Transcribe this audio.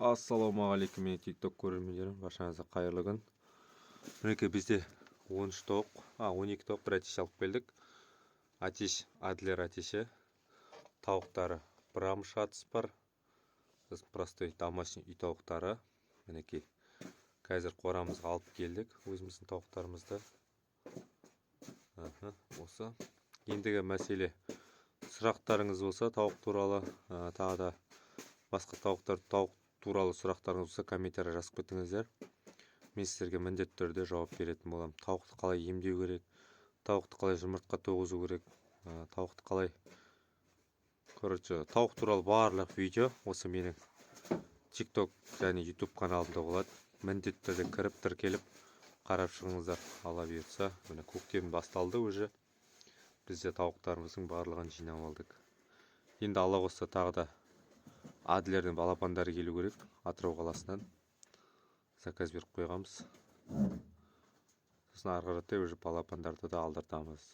Ассалаумағалейкум, мен тикток көрермендерім, баршаңызға қайырлы күн. Мінекей бізде 13 тоқ, 12 тоқ бір атиш алып келдік. Атиш, Адлер атиші. Тауықтары Брамш атыс бар. Простой домашний үй тауықтары. Мінекей қазір қорамызға алып келдік өзіміздің тауықтарымызды. Осы. Ендігі мәселе, сұрақтарыңыз болса тауық туралы, тағы да басқа тауық туралы сұрақтарыңыз болса комментария жазып кетіңіздер. Мен сіздерге міндетті түрде жауап беретін боламын. Тауықты қалай емдеу керек, тауықты қалай жұмыртқа тоғызу керек, тауықты қалай, тауық туралы барлық видео осы менің тикток және ютуб каналымда болады. Міндетті түрде кіріп тіркеліп қарап шығыңыздар. Алла бұйыртса, міне көктем басталды уже. Бізде тауықтарымыздың барлығын жинап алдық. Енді Алла қаласа тағы да Адлердің балапандары келу керек, Атырау қаласынан. Заказ беріп қойғанбыз. Сосын ары қаратай уже балапандарды да алдыртамыз.